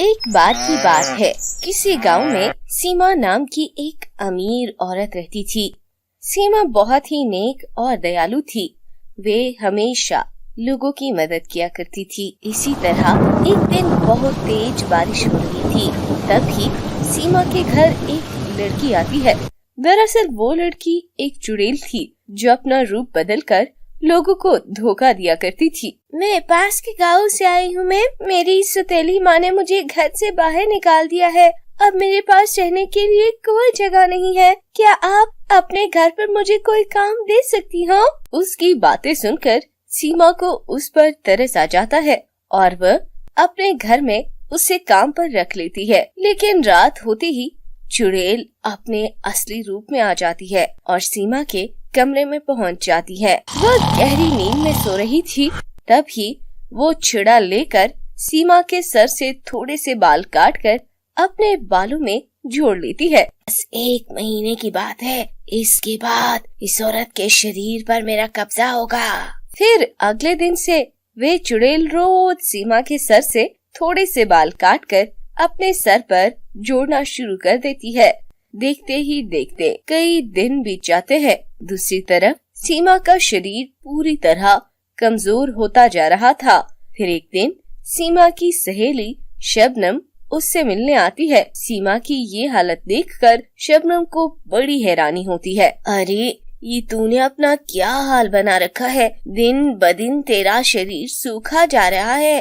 एक बार की बात है, किसी गांव में सीमा नाम की एक अमीर औरत रहती थी। सीमा बहुत ही नेक और दयालु थी। वे हमेशा लोगों की मदद किया करती थी। इसी तरह एक दिन बहुत तेज बारिश हो रही थी। तभी सीमा के घर एक लड़की आती है। दरअसल वो लड़की एक चुड़ैल थी जो अपना रूप बदलकर लोगों को धोखा दिया करती थी। मैं पास के गांव से आई हूँ मैम। मेरी सौतेली माँ ने मुझे घर से बाहर निकाल दिया है। अब मेरे पास रहने के लिए कोई जगह नहीं है। क्या आप अपने घर पर मुझे कोई काम दे सकती हो? उसकी बातें सुनकर सीमा को उस पर तरस आ जाता है और वह अपने घर में उसे काम पर रख लेती है। लेकिन रात होते ही चुड़ैल अपने असली रूप में आ जाती है और सीमा के कमरे में पहुंच जाती है। वह गहरी नींद में सो रही थी। तभी वो छुरा लेकर सीमा के सर से थोड़े से बाल काटकर अपने बालों में जोड़ लेती है। बस 1 महीने की बात है, इसके बाद इस औरत के शरीर पर मेरा कब्जा होगा। फिर अगले दिन से वे चुड़ैल रोज सीमा के सर से थोड़े से बाल काटकर अपने सर पर जोड़ना शुरू कर देती है। देखते ही देखते कई दिन बीत जाते हैं। दूसरी तरफ सीमा का शरीर पूरी तरह कमजोर होता जा रहा था। फिर एक दिन सीमा की सहेली शबनम उससे मिलने आती है। सीमा की ये हालत देखकर शबनम को बड़ी हैरानी होती है। अरे ये तूने अपना क्या हाल बना रखा है? दिन ब दिन तेरा शरीर सूखा जा रहा है।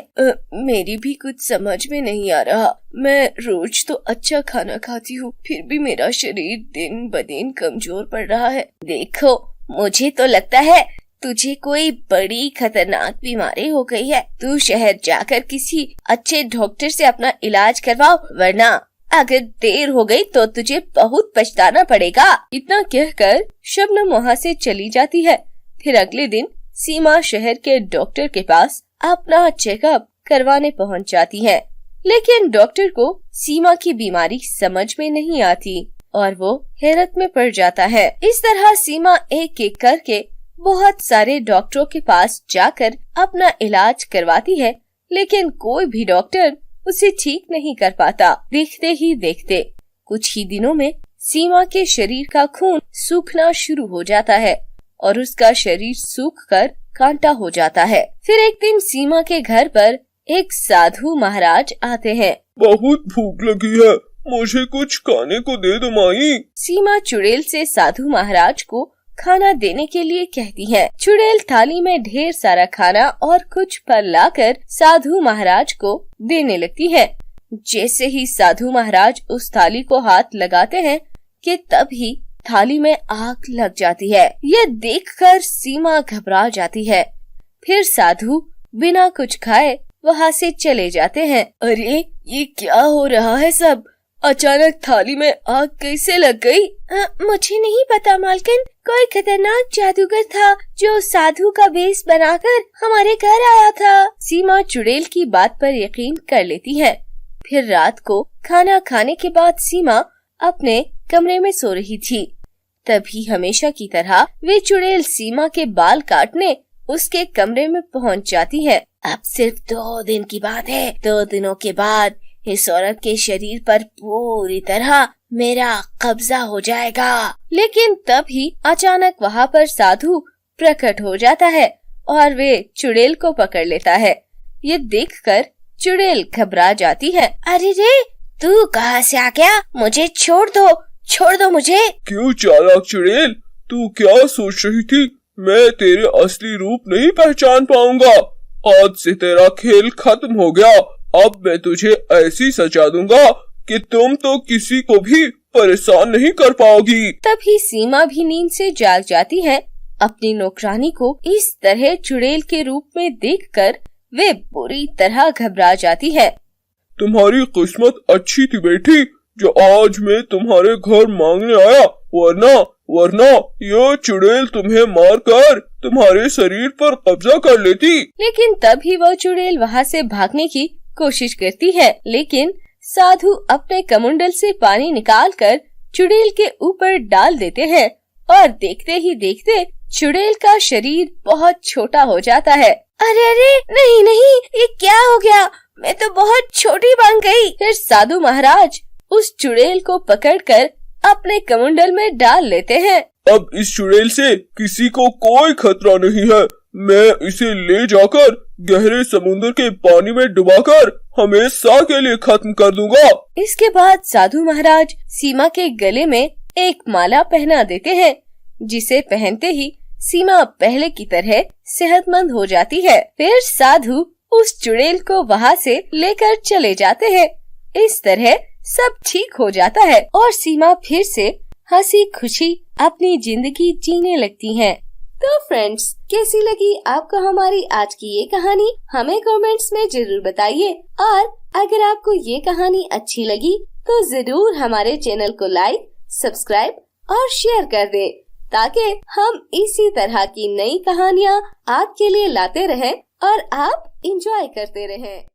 मेरी भी कुछ समझ में नहीं आ रहा। मैं रोज तो अच्छा खाना खाती हूँ, फिर भी मेरा शरीर दिन ब दिन कमजोर पड़ रहा है। देखो, मुझे तो लगता है तुझे कोई बड़ी खतरनाक बीमारी हो गई है। तू शहर जाकर किसी अच्छे डॉक्टर से अपना इलाज करवाओ, वरना अगर देर हो गई तो तुझे बहुत पछताना पड़ेगा। इतना कहकर शबनम वहाँ से चली जाती है। फिर अगले दिन सीमा शहर के डॉक्टर के पास अपना चेकअप करवाने पहुँच जाती है। लेकिन डॉक्टर को सीमा की बीमारी समझ में नहीं आती और वो हैरत में पड़ जाता है। इस तरह सीमा एक एक करके बहुत सारे डॉक्टरों के पास जाकर अपना इलाज करवाती है, लेकिन कोई भी डॉक्टर उसे ठीक नहीं कर पाता। देखते ही देखते कुछ ही दिनों में सीमा के शरीर का खून सूखना शुरू हो जाता है और उसका शरीर सूखकर कांटा हो जाता है। फिर एक दिन सीमा के घर पर एक साधु महाराज आते हैं। बहुत भूख लगी है, मुझे कुछ खाने को दे दो माई। सीमा चुड़ैल से साधु महाराज को खाना देने के लिए कहती है। चुड़ैल थाली में ढेर सारा खाना और कुछ फल लाकर साधु महाराज को देने लगती है। जैसे ही साधु महाराज उस थाली को हाथ लगाते हैं कि तभी थाली में आग लग जाती है। यह देखकर सीमा घबरा जाती है। फिर साधु बिना कुछ खाए वहाँ से चले जाते हैं। अरे ये क्या हो रहा है सब? अचानक थाली में आग कैसे लग गई? मुझे नहीं पता मालकिन। कोई खतरनाक जादूगर था जो साधु का वेश बनाकर हमारे घर आया था। सीमा चुड़ैल की बात पर यकीन कर लेती है। फिर रात को खाना खाने के बाद सीमा अपने कमरे में सो रही थी। तभी हमेशा की तरह वे चुड़ैल सीमा के बाल काटने उसके कमरे में पहुंच जाती है। अब सिर्फ 2 दिन की बात है। 2 दिनों के बाद इस औरत के शरीर पर पूरी तरह मेरा कब्जा हो जाएगा। लेकिन तभी अचानक वहाँ पर साधु प्रकट हो जाता है और वे चुड़ैल को पकड़ लेता है। ये देखकर चुड़ैल घबरा जाती है। अरे रे, तू कहाँ से आ गया? मुझे छोड़ दो मुझे। क्यों चालाक चुड़ैल, तू क्या सोच रही थी? मैं तेरे असली रूप नहीं पहचान पाऊंगा। आज से तेरा खेल खत्म हो गया। अब मैं तुझे ऐसी सजा दूंगा कि तुम तो किसी को भी परेशान नहीं कर पाओगी। तभी सीमा भी नींद से जाग जाती है। अपनी नौकरानी को इस तरह चुड़ैल के रूप में देखकर वे बुरी तरह घबरा जाती है। तुम्हारी किस्मत अच्छी थी बेटी, जो आज मैं तुम्हारे घर मांगने आया, वरना ये चुड़ैल तुम्हें मारकर तुम्हारे शरीर पर कब्जा कर लेती। लेकिन तभी वह चुड़ैल वहाँ से भागने की कोशिश करती है, लेकिन साधु अपने कमंडल से पानी निकालकर चुड़ैल के ऊपर डाल देते हैं और देखते ही देखते चुड़ैल का शरीर बहुत छोटा हो जाता है। अरे अरे नहीं नहीं, ये क्या हो गया, मैं तो बहुत छोटी बन गई। फिर साधु महाराज उस चुड़ैल को पकड़कर अपने कमंडल में डाल लेते हैं। अब इस चुड़ैल से किसी को कोई खतरा नहीं है। मैं इसे ले जाकर गहरे समुद्र के पानी में डुबाकर हमेशा के लिए खत्म कर दूंगा। इसके बाद साधु महाराज सीमा के गले में एक माला पहना देते हैं, जिसे पहनते ही सीमा पहले की तरह सेहतमंद हो जाती है। फिर साधु उस चुड़ैल को वहाँ से लेकर चले जाते हैं। इस तरह सब ठीक हो जाता है और सीमा फिर से हंसी खुशी अपनी जिंदगी जीने लगती हैं। तो फ्रेंड्स, कैसी लगी आपको हमारी आज की ये कहानी? हमें कमेंट्स में जरूर बताइए। और अगर आपको ये कहानी अच्छी लगी तो जरूर हमारे चैनल को लाइक, सब्सक्राइब और शेयर कर दें, ताकि हम इसी तरह की नई कहानियाँ आपके लिए लाते रहें और आप एंजॉय करते रहें।